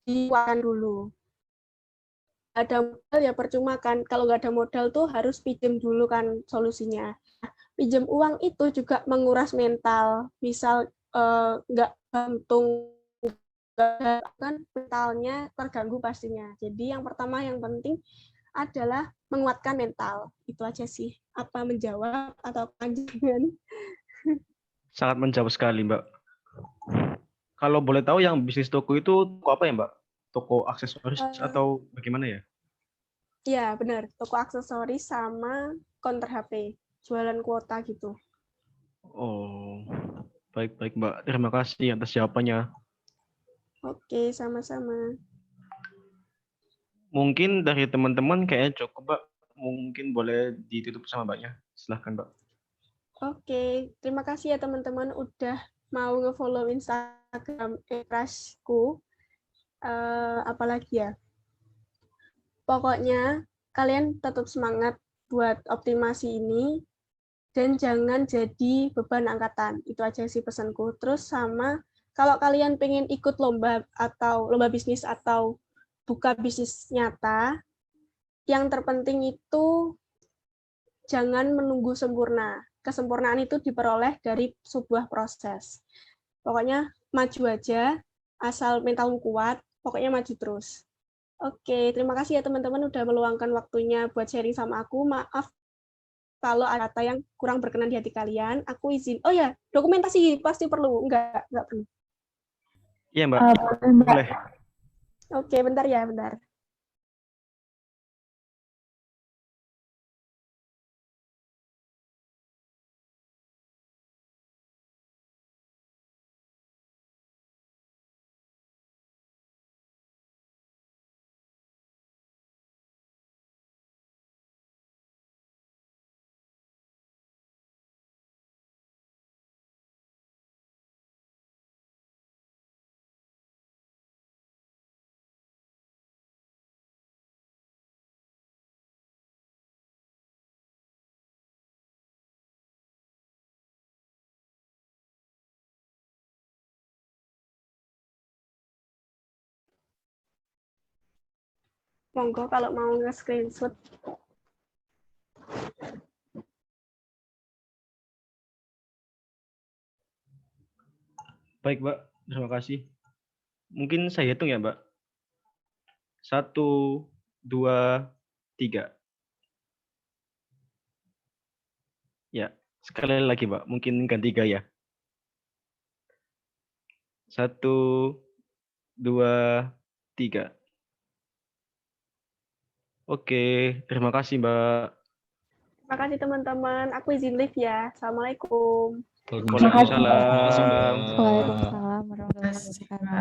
dikuatkan dulu. Ada modal ya percuma kan, kalau nggak ada modal tuh harus pinjam dulu kan solusinya. Pinjam uang itu juga menguras mental, misal nggak gantung kan mentalnya terganggu pastinya. Jadi yang pertama yang penting adalah menguatkan mental. Itu aja sih. Apa menjawab atau panjangan? Sangat menjawab sekali, Mbak. Kalau boleh tahu yang bisnis toko itu toko apa ya, Mbak? Toko aksesoris atau bagaimana ya? Iya, benar. Toko aksesoris sama counter HP. Jualan kuota gitu. Oh, baik-baik, Mbak. Terima kasih atas jawabannya. Oke, sama-sama. Mungkin dari teman-teman kayaknya cukup, Mbak. Mungkin boleh ditutup sama Mbaknya. Silahkan, Mbak. Oke, terima kasih ya teman-teman udah mau nge-follow Instagram Crushku. Apalagi ya? Pokoknya kalian tetap semangat buat optimasi ini dan jangan jadi beban angkatan. Itu aja sih pesanku. Terus sama kalau kalian pengen ikut lomba atau lomba bisnis atau buka bisnis nyata, yang terpenting itu jangan menunggu sempurna. Kesempurnaan itu diperoleh dari sebuah proses. Pokoknya maju aja, asal mentalmu kuat, pokoknya maju terus. Oke, terima kasih ya teman-teman udah meluangkan waktunya buat sharing sama aku. Maaf kalau ada kata yang kurang berkenan di hati kalian. Aku izin. Oh ya, dokumentasi pasti perlu. Enggak perlu. Iya, Mbak. Mbak. Boleh. Oke, bentar ya, bentar. Monggo kalau mau nge-screenshot. Baik, Mbak. Terima kasih. Mungkin saya hitung ya, Mbak. 1, 2, 3. Ya, sekali lagi, Mbak. Mungkin ganti gaya. 1, 2, 3. Oke, terima kasih, Mbak. Terima kasih teman-teman. Aku izin live ya. Assalamualaikum. Waalaikumsalam. Waalaikumsalam warahmatullahi wabarakatuh.